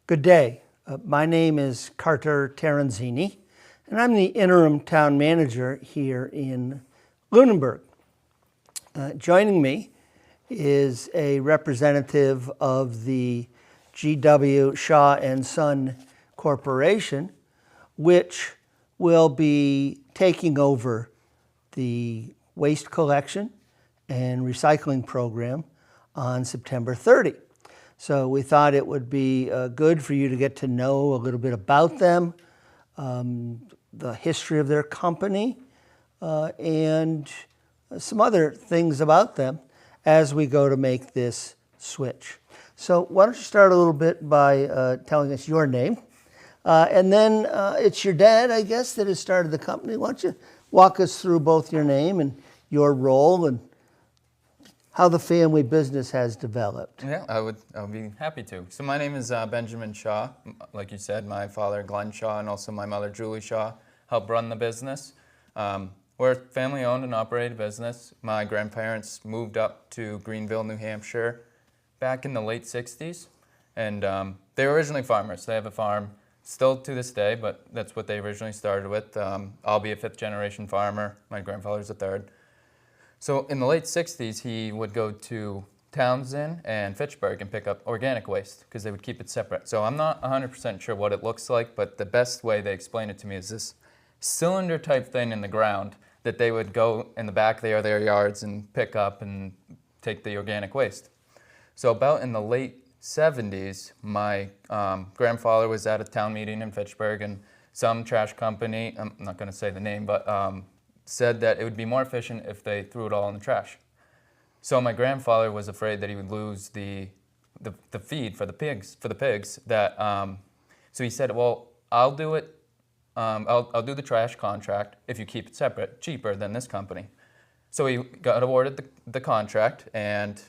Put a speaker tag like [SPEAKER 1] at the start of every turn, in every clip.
[SPEAKER 1] Good day. My name is Carter Terenzini, and I'm the interim town manager here in Lunenburg. Joining me is a representative of the G.W. Shaw and Son Corporation, which will be taking over the waste collection and recycling program on September 30. So we thought it would be good for you to get to know a little bit about them, the history of their company, and some other things about them as we go to make this switch. So why don't you start a little bit by telling us your name, and then it's your dad, I guess, that has started the company. Why don't you walk us through both your name and your role and how the family business has developed.
[SPEAKER 2] Yeah, I would be happy to. So my name is Benjamin Shaw. Like you said, my father, Glenn Shaw, and also my mother, Julie Shaw, help run the business. We're a family-owned and operated business. My grandparents moved up to Greenville, New Hampshire back in the late 60s. And they were originally farmers. They have a farm still to this day, but that's what they originally started with. I'll be a fifth-generation farmer. My grandfather's a third. So in the late 60s, he would go to Townsend and Fitchburg and pick up organic waste because they would keep it separate. So I'm not 100% sure what it looks like, but the best way they explain it to me is this cylinder type thing in the ground that they would go in the back there, their yards, and pick up and take the organic waste. So about in the late 70s, my grandfather was at a town meeting in Fitchburg, and some trash company, I'm not going to say the name, but said that it would be more efficient if they threw it all in the trash. So my grandfather was afraid that he would lose the feed for the pigs. So he said, "Well, I'll do it. I'll do the trash contract if you keep it separate, cheaper than this company." So he got awarded the contract, and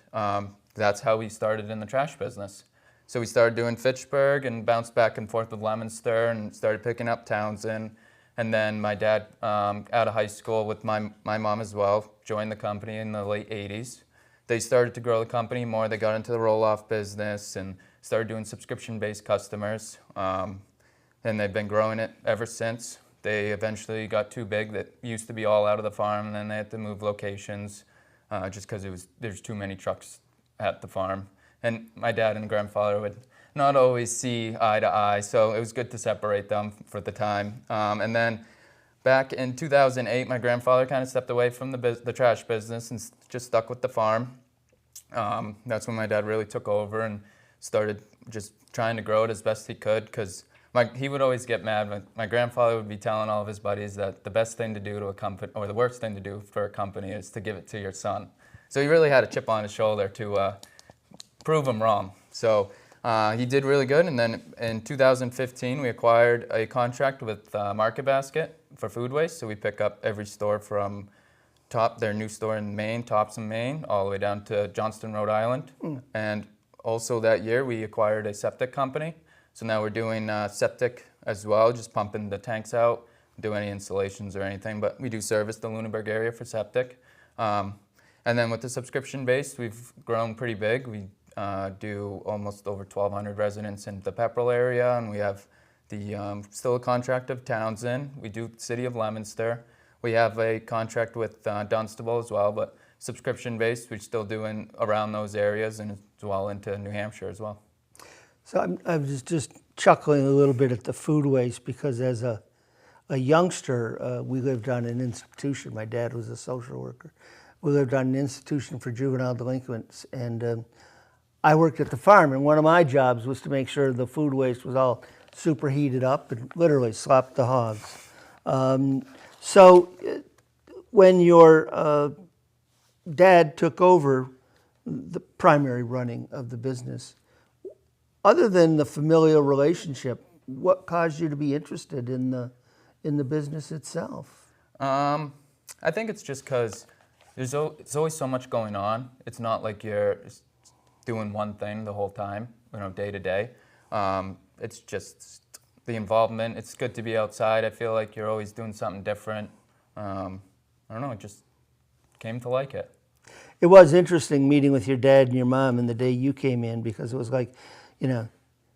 [SPEAKER 2] that's how he started in the trash business. So we started doing Fitchburg and bounced back and forth with Leominster and started picking up Townsend. And then my dad, out of high school with my mom as well, joined the company in the late 80s. They started to grow the company more. They got into the roll-off business and started doing subscription-based customers. And they've been growing it ever since. They eventually got too big. That used to be all out of the farm, and then they had to move locations just because there's too many trucks at the farm. And my dad and grandfather would not always see eye to eye, so it was good to separate them for the time. And then back in 2008, my grandfather kind of stepped away from the trash business and just stuck with the farm. That's when my dad really took over and started just trying to grow it as best he could, because he would always get mad. My grandfather would be telling all of his buddies that the best thing to do to a company, or the worst thing to do for a company, is to give it to your son. So he really had a chip on his shoulder to prove him wrong. So he did really good, and then in 2015 we acquired a contract with Market Basket for food waste. So we pick up every store from their new store in Maine, Topsom, Maine, all the way down to Johnston, Rhode Island. And also that year we acquired a septic company. So now we're doing septic as well, just pumping the tanks out, do any installations or anything, but we do service the Lunenburg area for septic. And then with the subscription base, we've grown pretty big. We do almost over 1,200 residents in the Pepperell area, and we have still a contract of Townsend. We do City of Leominster. We have a contract with Dunstable as well, but subscription-based, we're still doing around those areas and as well into New Hampshire as well.
[SPEAKER 1] So I was just chuckling a little bit at the food waste because as a youngster, we lived on an institution. My dad was a social worker. We lived on an institution for juvenile delinquents, and I worked at the farm, and one of my jobs was to make sure the food waste was all superheated up and literally slopped the hogs. So when your dad took over the primary running of the business, other than the familial relationship, what caused you to be interested in the business itself?
[SPEAKER 2] I think it's just because it's always so much going on. It's not like you're doing one thing the whole time, day to day. It's just the involvement. It's good to be outside. I feel like you're always doing something different. I don't know, it just came to like it.
[SPEAKER 1] It was interesting meeting with your dad and your mom and the day you came in, because it was like,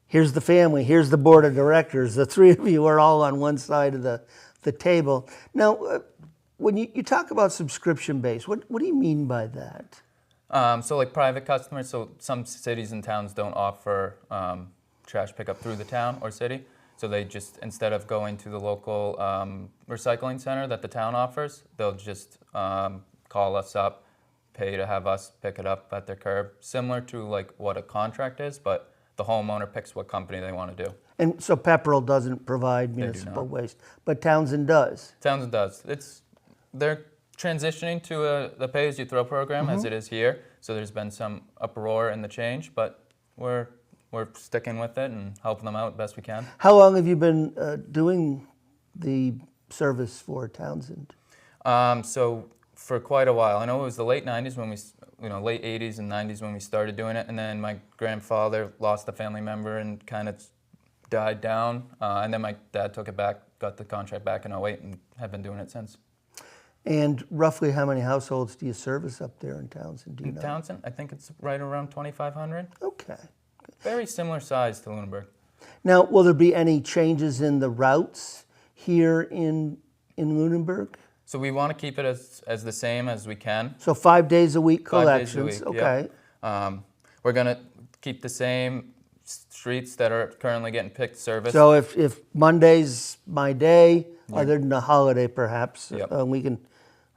[SPEAKER 1] here's the family, here's the board of directors. The three of you are all on one side of the table. Now, when you talk about subscription-based, what do you mean by that?
[SPEAKER 2] So like private customers, so some cities and towns don't offer trash pickup through the town or city. So they just, instead of going to the local recycling center that the town offers, they'll just call us up, pay to have us pick it up at their curb, similar to like what a contract is, but the homeowner picks what company they want to do.
[SPEAKER 1] And so Pepperell doesn't provide municipal waste, but Townsend does.
[SPEAKER 2] Townsend does. They're transitioning to the pay-as-you-throw program as it is here. So there's been some uproar in the change, but we're sticking with it and helping them out best we can.
[SPEAKER 1] How long have you been doing the service for Townsend?
[SPEAKER 2] So for quite a while. I know it was the late 90s when late 80s and 90s when we started doing it, and then my grandfather lost a family member and kind of died down, and then my dad took it back, got the contract back in 2008, and have been doing it since.
[SPEAKER 1] And roughly how many households do you service up there in Townsend? Do you know?
[SPEAKER 2] Townsend, I think it's right around 2,500.
[SPEAKER 1] Okay.
[SPEAKER 2] Very similar size to Lunenburg.
[SPEAKER 1] Now, will there be any changes in the routes here in Lunenburg?
[SPEAKER 2] So we want to keep it as the same as we can.
[SPEAKER 1] So 5 days a week
[SPEAKER 2] 5 days
[SPEAKER 1] collections,
[SPEAKER 2] a week,
[SPEAKER 1] okay.
[SPEAKER 2] Yep. We're going to keep the same streets that are currently getting picked service.
[SPEAKER 1] So if Monday's my day, other than a holiday perhaps,
[SPEAKER 2] Yep.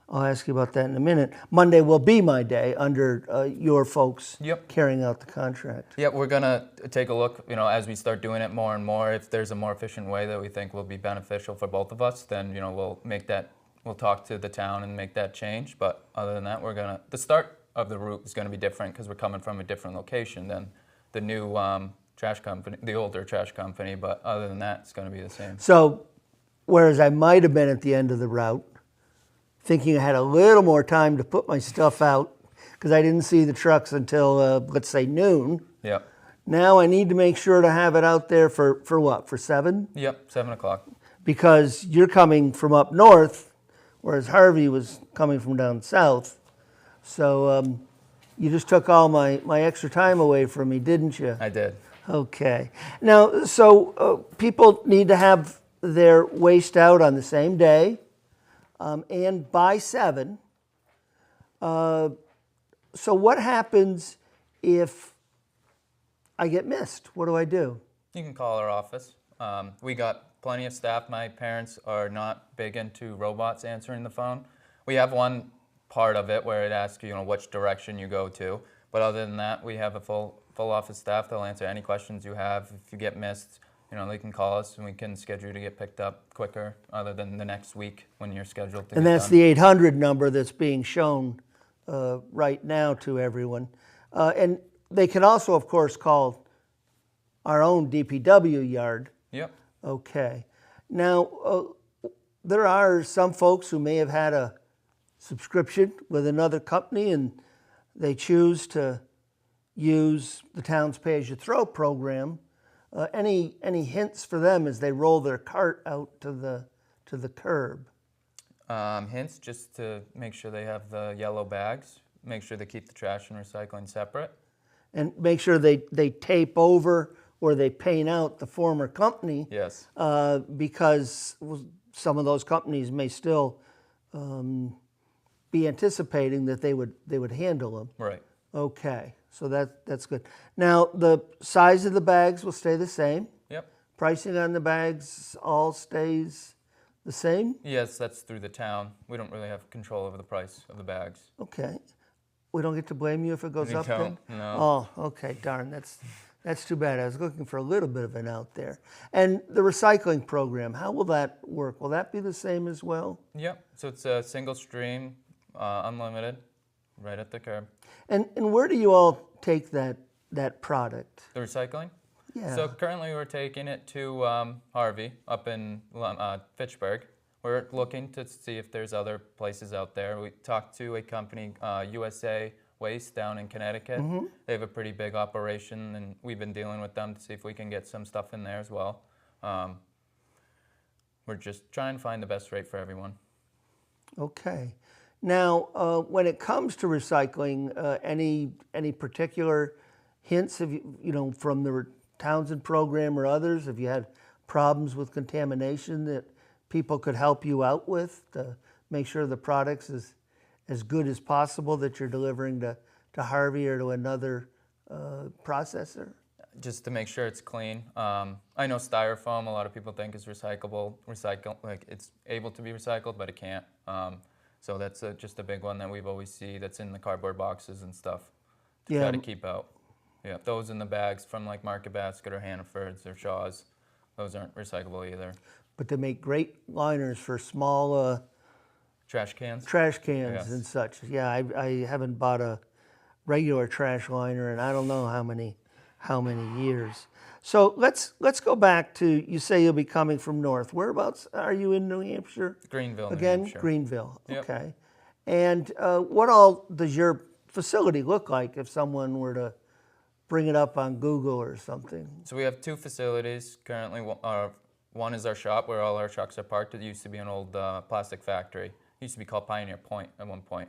[SPEAKER 1] I'll ask you about that in a minute. Monday will be my day under your folks carrying out the contract.
[SPEAKER 2] Yeah, we're going to take a look, as we start doing it more and more. If there's a more efficient way that we think will be beneficial for both of us, then, we'll talk to the town and make that change. But other than that, the start of the route is going to be different because we're coming from a different location than the new trash company, the older trash company. But other than that, it's going to be the same.
[SPEAKER 1] So, whereas I might have been at the end of the route, thinking I had a little more time to put my stuff out because I didn't see the trucks until, let's say, noon.
[SPEAKER 2] Yep.
[SPEAKER 1] Now I need to make sure to have it out there for what, for 7?
[SPEAKER 2] Yep, 7 o'clock.
[SPEAKER 1] Because you're coming from up north, whereas Harvey was coming from down south. So you just took all my extra time away from me, didn't you?
[SPEAKER 2] I did.
[SPEAKER 1] Okay. Now, so people need to have their waste out on the same day. And by 7. So what happens if I get missed? What do I do?
[SPEAKER 2] You can call our office. We got plenty of staff. My parents are not big into robots answering the phone. We have one part of it where it asks you, which direction you go to. But other than that, we have a full office staff. They'll answer any questions you have. If you get missed, they can call us and we can schedule you to get picked up quicker other than the next week when you're scheduled to
[SPEAKER 1] And that's the 800 number that's being shown right now to everyone. And they can also, of course, call our own DPW yard.
[SPEAKER 2] Yep.
[SPEAKER 1] Okay. Now, there are some folks who may have had a subscription with another company and they choose to use the town's pay-as-you-throw program. Any hints for them as they roll their cart out to the curb?
[SPEAKER 2] Hints just to make sure they have the yellow bags, make sure they keep the trash and recycling separate.
[SPEAKER 1] And make sure they tape over or they paint out the former company.
[SPEAKER 2] Yes.
[SPEAKER 1] Because some of those companies may still be anticipating that they would handle them.
[SPEAKER 2] Right.
[SPEAKER 1] Okay. So that's good. Now, the size of the bags will stay the same?
[SPEAKER 2] Yep.
[SPEAKER 1] Pricing on the bags all stays the same?
[SPEAKER 2] Yes, that's through the town. We don't really have control over the price of the bags.
[SPEAKER 1] Okay. We don't get to blame you if it goes
[SPEAKER 2] We
[SPEAKER 1] up
[SPEAKER 2] don't,
[SPEAKER 1] then?
[SPEAKER 2] no.
[SPEAKER 1] Oh, okay, darn. That's too bad. I was looking for a little bit of an out there. And the recycling program, how will that work? Will that be the same as well?
[SPEAKER 2] Yep. So it's a single stream, unlimited, right at the curb.
[SPEAKER 1] And where do you all take that product?
[SPEAKER 2] The recycling?
[SPEAKER 1] Yeah.
[SPEAKER 2] So currently we're taking it to Harvey up in Fitchburg. We're looking to see if there's other places out there. We talked to a company, USA Waste, down in Connecticut. Mm-hmm. They have a pretty big operation, and we've been dealing with them to see if we can get some stuff in there as well. We're just trying to find the best rate for everyone.
[SPEAKER 1] Okay. Now, when it comes to recycling, any particular hints from the Townsend program or others? Have you had problems with contamination that people could help you out with to make sure the product's as good as possible that you're delivering to Harvey or to another processor?
[SPEAKER 2] Just to make sure it's clean. I know styrofoam, a lot of people think is like it's able to be recycled, but it can't. So that's just a big one that we've always see that's in the cardboard boxes and stuff to try to keep out. Yeah, those in the bags from like Market Basket or Hannaford's or Shaw's, those aren't recyclable either.
[SPEAKER 1] But they make great liners for small
[SPEAKER 2] Trash cans?
[SPEAKER 1] trash cans
[SPEAKER 2] Yes.
[SPEAKER 1] and such. Yeah, I haven't bought a regular trash liner in I don't know how many years. So let's go back to, you say you'll be coming from north. Whereabouts are you in New Hampshire?
[SPEAKER 2] Greenville, New
[SPEAKER 1] Again,
[SPEAKER 2] Hampshire.
[SPEAKER 1] Greenville.
[SPEAKER 2] Yep.
[SPEAKER 1] Okay. And what all does your facility look like if someone were to bring it up on Google or something?
[SPEAKER 2] So we have two facilities currently. One is our shop where all our trucks are parked. It used to be an old plastic factory. It used to be called Pioneer Point at one point.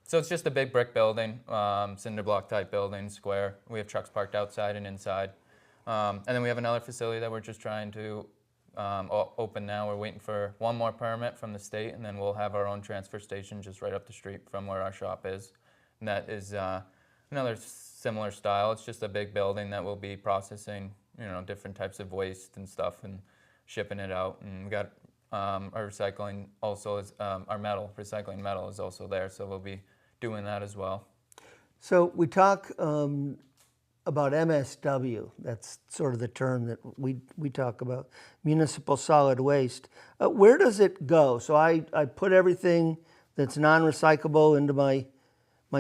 [SPEAKER 2] So it's just a big brick building, cinder block type building, square. We have trucks parked outside and inside. And then we have another facility that we're just trying to open now. We're waiting for one more permit from the state, and then we'll have our own transfer station just right up the street from where our shop is. And that is another similar style. It's just a big building that will be processing, different types of waste and stuff and shipping it out. And we got our recycling also is our recycling metal is also there, so we'll be doing that as well.
[SPEAKER 1] So we talk about MSW. That's sort of the term that we talk about, municipal solid waste. Where does it go? So I put everything that's non-recyclable into my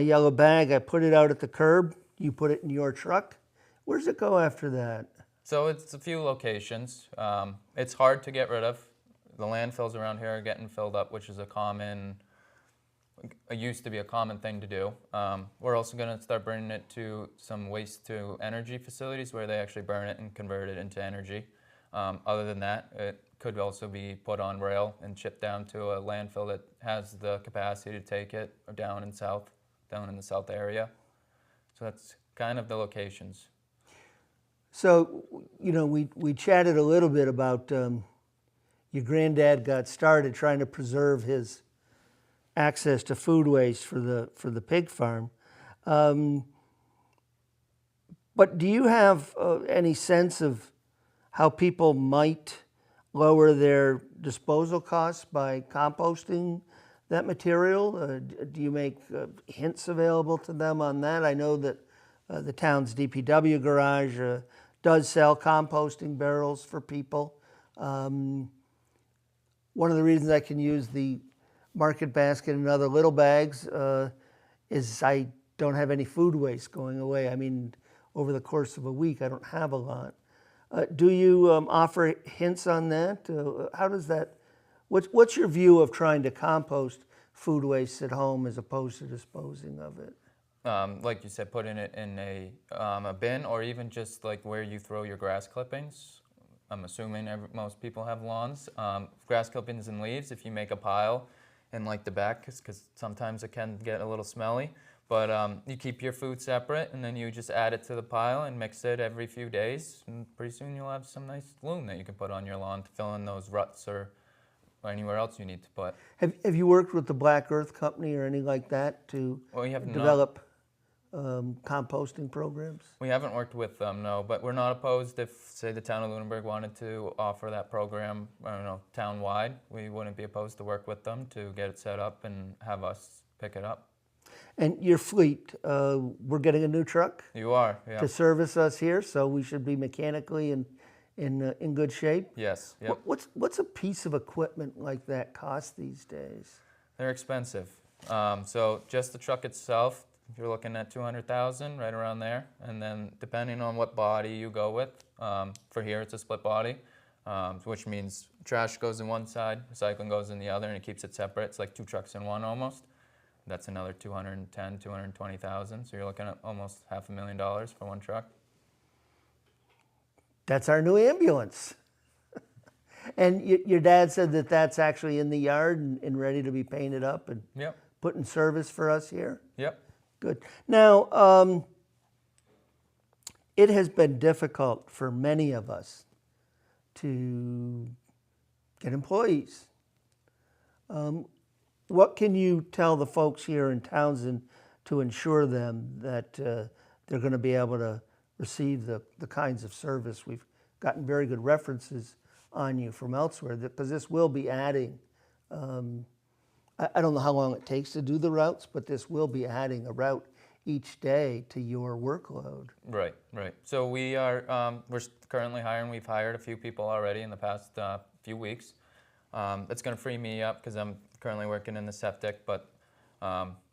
[SPEAKER 1] yellow bag. I put it out at the curb. You put it in your truck. Where does it go after that?
[SPEAKER 2] So it's a few locations. It's hard to get rid of. The landfills around here are getting filled up, which is used to be a common thing to do. We're also going to start bringing it to some waste to energy facilities where they actually burn it and convert it into energy. Other than that, it could also be put on rail and shipped down to a landfill that has the capacity to take it down in the south area. So that's kind of the locations.
[SPEAKER 1] So, we chatted a little bit about your granddad got started trying to preserve his access to food waste for the pig farm. But do you have any sense of how people might lower their disposal costs by composting that material? Do you make hints available to them on that? I know that the town's DPW garage does sell composting barrels for people. One of the reasons I can use the Market Basket and other little bags is I don't have any food waste going away. I mean, over the course of a week, I don't have a lot. Do you offer hints on that? How does that? What's your view of trying to compost food waste at home as opposed to disposing of it?
[SPEAKER 2] Like you said, putting it in a bin, or even just like where you throw your grass clippings. I'm assuming most people have lawns. Grass clippings and leaves, if you make a pile in like the back, because sometimes it can get a little smelly. But you keep your food separate, and then you just add it to the pile and mix it every few days. And pretty soon you'll have some nice loam that you can put on your lawn to fill in those ruts or anywhere else you need to put.
[SPEAKER 1] Have you worked with the Black Earth Company or anything like that to develop composting programs?
[SPEAKER 2] We haven't worked with them, no, but we're not opposed if, say, the town of Lunenburg wanted to offer that program, town-wide. We wouldn't be opposed to work with them to get it set up and have us pick it up.
[SPEAKER 1] And your fleet, we're getting a new truck?
[SPEAKER 2] You are, yeah.
[SPEAKER 1] To service us here, so we should be mechanically in good shape?
[SPEAKER 2] Yes, yep.
[SPEAKER 1] What's a piece of equipment like that cost these days?
[SPEAKER 2] They're expensive. So just the truck itself, you're looking at $200,000, right around there. And then depending on what body you go with, for here it's a split body, which means trash goes in one side, recycling goes in the other, and it keeps it separate. It's like two trucks in one almost. That's another $210,000, $220,000. So you're looking at almost $500,000 for one truck.
[SPEAKER 1] That's our new ambulance. And your dad said that that's actually in the yard and ready to be painted up and put in service for us here?
[SPEAKER 2] Yep.
[SPEAKER 1] Good. Now, it has been difficult for many of us to get employees. What can you tell the folks here in Townsend to ensure them that they're going to be able to receive the kinds of service? We've gotten very good references on you from elsewhere, because this will be adding, I don't know how long it takes to do the routes, but this will be adding a route each day to your workload.
[SPEAKER 2] Right, right. So we're currently hiring. We've hired a few people already in the past few weeks. That's going to free me up because I'm currently working in the septic, but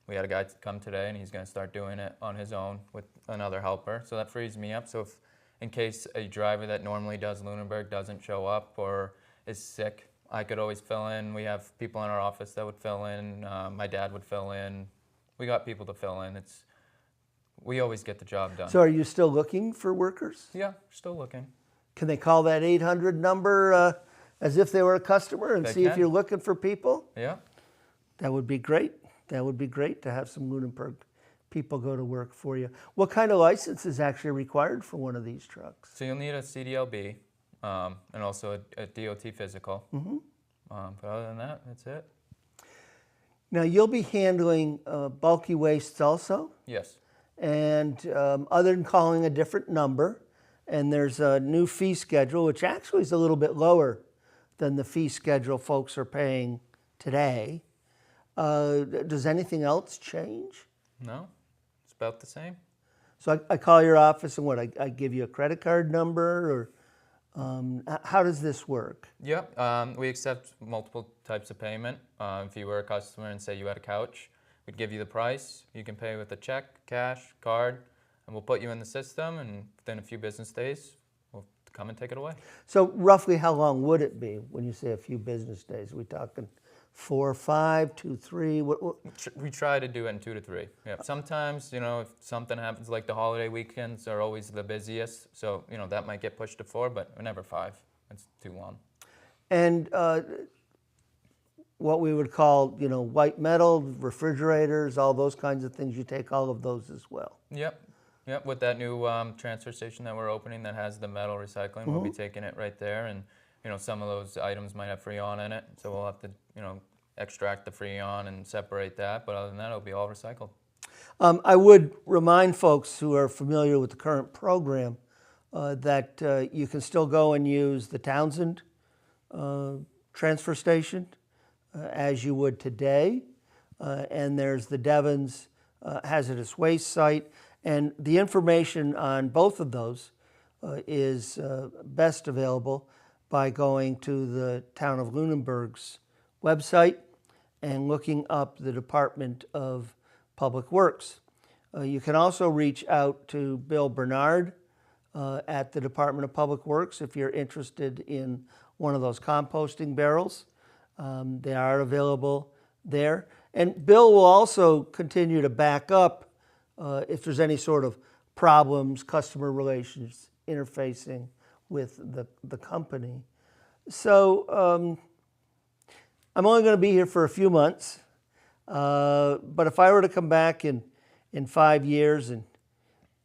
[SPEAKER 2] we had a guy come today and he's going to start doing it on his own with another helper. So that frees me up. So if, in case a driver that normally does Lunenburg doesn't show up or is sick, I could always fill in. We have people in our office that would fill in. My dad would fill in. We got people to fill in. We always get the job done.
[SPEAKER 1] So are you still looking for workers?
[SPEAKER 2] Yeah, still looking.
[SPEAKER 1] Can they call that 800 number as if they were a customer and
[SPEAKER 2] They
[SPEAKER 1] see if
[SPEAKER 2] can.
[SPEAKER 1] you're looking for people?
[SPEAKER 2] Yeah.
[SPEAKER 1] That would be great. That would be great to have some Lunenburg people go to work for you. What kind of license is actually required for one of these trucks?
[SPEAKER 2] So you'll need a CDLB and also a DOT physical.
[SPEAKER 1] Mm-hmm.
[SPEAKER 2] But other than that, that's it.
[SPEAKER 1] Now you'll be handling bulky wastes also,
[SPEAKER 2] Yes.
[SPEAKER 1] and other than calling a different number, and there's a new fee schedule, which actually is a little bit lower than the fee schedule folks are paying today. Does anything else change?
[SPEAKER 2] No, it's about the same.
[SPEAKER 1] So I call your office and what, I give you a credit card number, or how does this work?
[SPEAKER 2] Yep. We accept multiple types of payment. If you were a customer and say you had a couch, we'd give you the price. You can pay with a check, cash, card, and we'll put you in the system, and within a few business days, we'll come and take it away.
[SPEAKER 1] So roughly how long would it be when you say a few business days? Are we talking 4 or 5, 2, 3? What?
[SPEAKER 2] We try to do it in 2 to 3. Yeah. Sometimes, if something happens, like the holiday weekends are always the busiest, so that might get pushed to 4, but never 5. It's too long.
[SPEAKER 1] And what we would call, white metal, refrigerators, all those kinds of things, you take all of those as well.
[SPEAKER 2] Yep. Yep. With that new transfer station that we're opening that has the metal recycling, we'll be taking it right there, and some of those items might have Freon in it, so we'll have to extract the Freon and separate that. But other than that, it'll be all recycled.
[SPEAKER 1] I would remind folks who are familiar with the current program that you can still go and use the Townsend transfer station as you would today, and there's the Devon's hazardous waste site, and the information on both of those is best available by going to the Town of Lunenburg's website and looking up the Department of Public Works. You can also reach out to Bill Bernard at the Department of Public Works if you're interested in one of those composting barrels. They are available there. And Bill will also continue to back up if there's any sort of problems, customer relations, interfacing with the company. So I'm only going to be here for a few months, but if I were to come back in 5 years and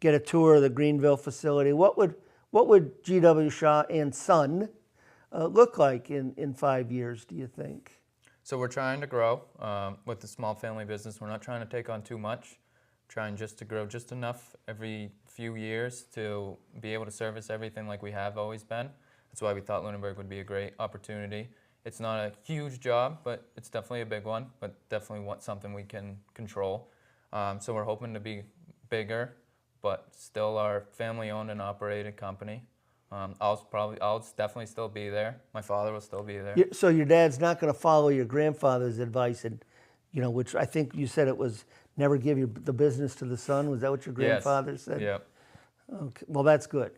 [SPEAKER 1] get a tour of the Greenville facility, what would G.W. Shaw and Son look like in 5 years, do you think?
[SPEAKER 2] So we're trying to grow with the small family business. We're not trying to take on too much. Trying just to grow just enough every few years to be able to service everything like we have always been. That's why we thought Lunenburg would be a great opportunity. It's not a huge job, but it's definitely a big one, but definitely something we can control. So we're hoping to be bigger, but still our family-owned and operated company. I'll definitely still be there. My father will still be there.
[SPEAKER 1] So your dad's not going to follow your grandfather's advice, and which I think you said it was never give the business to the son. Was that what your grandfather said?
[SPEAKER 2] Yeah.
[SPEAKER 1] Okay. Well, that's good.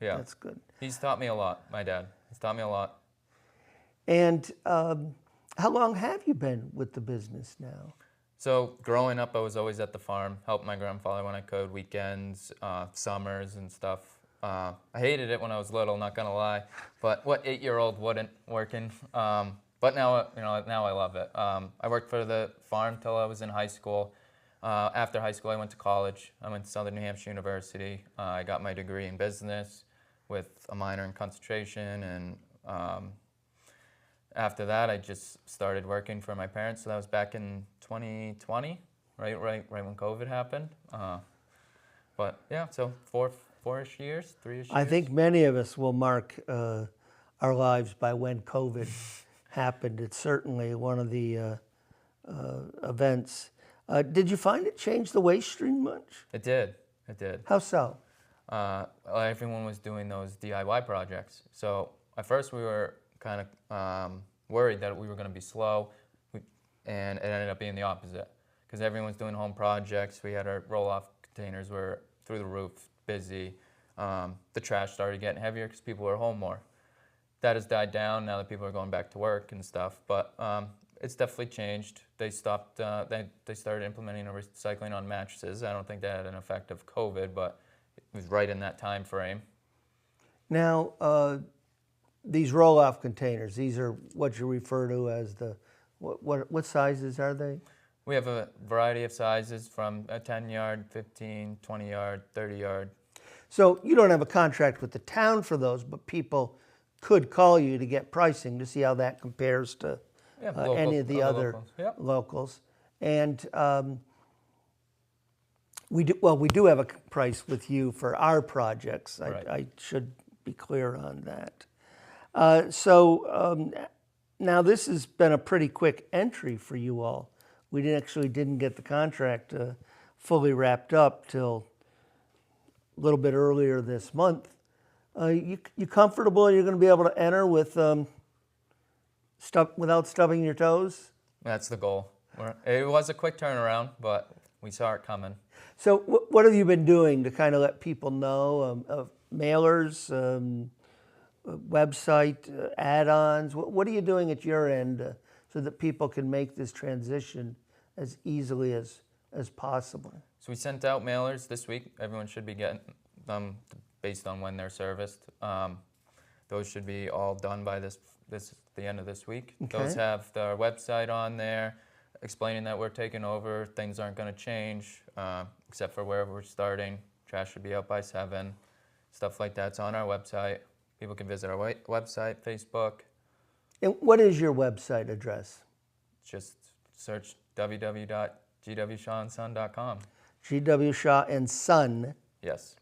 [SPEAKER 2] Yeah.
[SPEAKER 1] That's good.
[SPEAKER 2] He's taught me a lot, my dad. He's taught me a lot.
[SPEAKER 1] And how long have you been with the business now?
[SPEAKER 2] So growing up, I was always at the farm, helped my grandfather when I could, weekends, summers and stuff. I hated it when I was little, not gonna lie. But what 8-year-old wouldn't working? But now, now I love it. I worked for the farm till I was in high school. After high school, I went to college. I went to Southern New Hampshire University. I got my degree in business with a minor in concentration, and after that, I just started working for my parents. So that was back in 2020, right when COVID happened. But yeah, so four-ish years, three-ish years.
[SPEAKER 1] I think many of us will mark our lives by when COVID happened. It's certainly one of the events. Did you find it changed the waste stream much?
[SPEAKER 2] It did.
[SPEAKER 1] How so?
[SPEAKER 2] Everyone was doing those DIY projects. So at first we were kind of worried that we were going to be slow, and it ended up being the opposite. Because everyone was doing home projects. We had our roll-off containers were through the roof, busy. The trash started getting heavier because people were home more. That has died down now that people are going back to work and stuff. But it's definitely changed. They stopped. They started implementing recycling on mattresses. I don't think that had an effect of COVID, but it was right in that time frame.
[SPEAKER 1] Now, these roll-off containers, these are what you refer to as the, what sizes are they?
[SPEAKER 2] We have a variety of sizes from a 10-yard, 15, 20-yard, 30-yard.
[SPEAKER 1] So you don't have a contract with the town for those, but people could call you to get pricing to see how that compares to any of the other locals. And we do have a price with you for our projects.
[SPEAKER 2] Right.
[SPEAKER 1] I should be clear on that. Now this has been a pretty quick entry for you all. We didn't get the contract fully wrapped up till a little bit earlier this month. You comfortable you're going to be able to enter with without stubbing your toes?
[SPEAKER 2] That's the goal. It was a quick turnaround, but we saw it coming.
[SPEAKER 1] So what have you been doing to kind of let people know? Mailers, website, add-ons? What are you doing at your end so that people can make this transition as easily as possible?
[SPEAKER 2] So we sent out mailers this week. Everyone should be getting them based on when they're serviced. Those should be all done by the end of this week.
[SPEAKER 1] Okay.
[SPEAKER 2] Those have their website on there, explaining that we're taking over. Things aren't going to change, except for where we're starting. Trash should be out by 7. Stuff like that's on our website. People can visit our website, Facebook.
[SPEAKER 1] And what is your website address?
[SPEAKER 2] Just search www.gwshawandson.com.
[SPEAKER 1] gwshawandson.com.
[SPEAKER 2] Yes.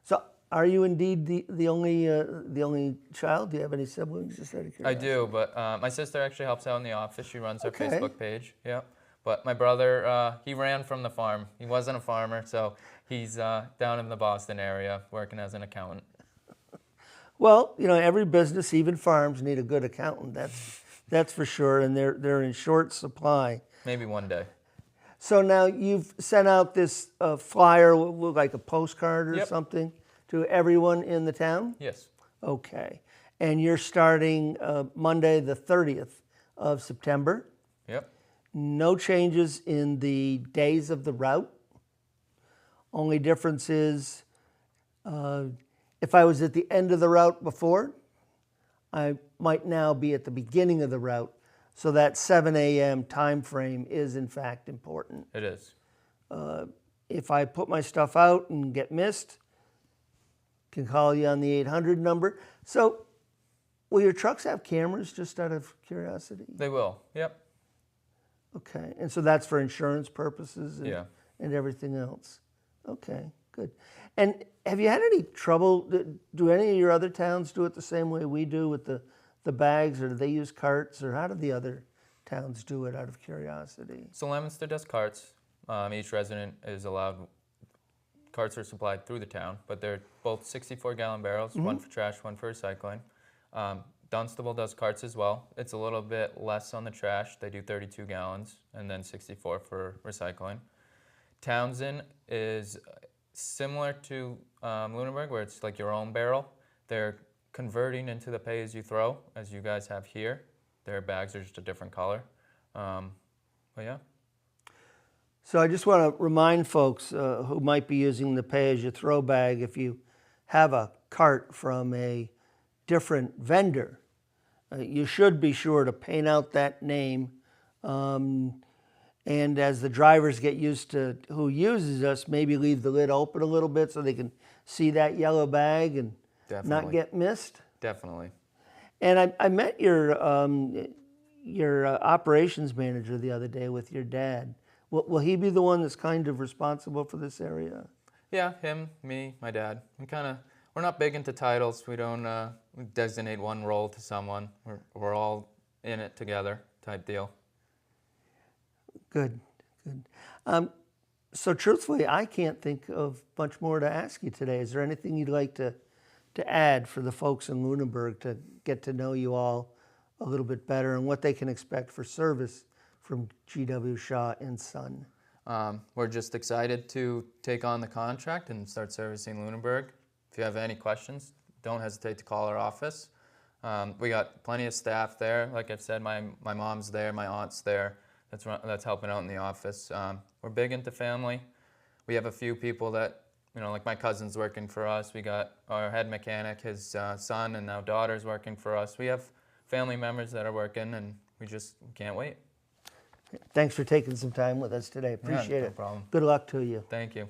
[SPEAKER 1] So, are you indeed the only child? Do you have any siblings? Just out of
[SPEAKER 2] I
[SPEAKER 1] curiosity.
[SPEAKER 2] do, but my sister actually helps out in the office. She runs our
[SPEAKER 1] Okay.
[SPEAKER 2] Facebook page. Yeah. But my brother, he ran from the farm. He wasn't a farmer, so he's down in the Boston area working as an accountant.
[SPEAKER 1] Well, every business, even farms, need a good accountant. That's for sure, and they're in short supply.
[SPEAKER 2] Maybe one day.
[SPEAKER 1] So now you've sent out this flyer, like a postcard or
[SPEAKER 2] Yep.
[SPEAKER 1] something, to everyone in the town?
[SPEAKER 2] Yes.
[SPEAKER 1] Okay. And you're starting Monday the 30th of September.
[SPEAKER 2] Yep.
[SPEAKER 1] No changes in the days of the route. Only difference is if I was at the end of the route before, I might now be at the beginning of the route. So that 7 a.m. time frame is in fact important.
[SPEAKER 2] It is.
[SPEAKER 1] If I put my stuff out and get missed, can call you on the 800 number. So will your trucks have cameras, just out of curiosity?
[SPEAKER 2] They will. Yep.
[SPEAKER 1] Okay, and so that's for insurance purposes and,
[SPEAKER 2] Yeah.
[SPEAKER 1] and everything else. Okay, good. And have you had any trouble? Do any of your other towns do it the same way we do with the bags, or do they use carts, or how do the other towns do it, out of curiosity?
[SPEAKER 2] So Leominster does carts. Each resident is allowed, carts are supplied through the town, but they're both 64-gallon barrels, one for trash, one for recycling. Dunstable does carts as well. It's a little bit less on the trash. They do 32 gallons and then 64 for recycling. Townsend is similar to Lunenburg, where it's like your own barrel. They're converting into the pay-as-you-throw, as you guys have here. Their bags are just a different color. But yeah.
[SPEAKER 1] So I just want to remind folks who might be using the pay-as-you-throw bag, if you have a cart from a different vendor, you should be sure to paint out that name. And as the drivers get used to who uses us, maybe leave the lid open a little bit so they can see that yellow bag and not
[SPEAKER 2] Definitely.
[SPEAKER 1] get missed.
[SPEAKER 2] Definitely.
[SPEAKER 1] And I met your operations manager the other day with your dad. Will he be the one that's kind of responsible for this area?
[SPEAKER 2] Yeah, him, me, my dad. We're not big into titles. We don't designate one role to someone. We're all in it together type deal.
[SPEAKER 1] Good, good. So truthfully, I can't think of much more to ask you today. Is there anything you'd like to add for the folks in Lunenburg to get to know you all a little bit better and what they can expect for service from G.W. Shaw and Son?
[SPEAKER 2] We're just excited to take on the contract and start servicing Lunenburg. If you have any questions, don't hesitate to call our office. We got plenty of staff there. Like I've said, my mom's there, my aunt's there. That's helping out in the office. We're big into family. We have a few people that, like my cousin's working for us. We got our head mechanic, his son and now daughter's working for us. We have family members that are working, and we just can't wait.
[SPEAKER 1] Thanks for taking some time with us today. Appreciate
[SPEAKER 2] no
[SPEAKER 1] it.
[SPEAKER 2] problem.
[SPEAKER 1] Good luck to you.
[SPEAKER 2] Thank you.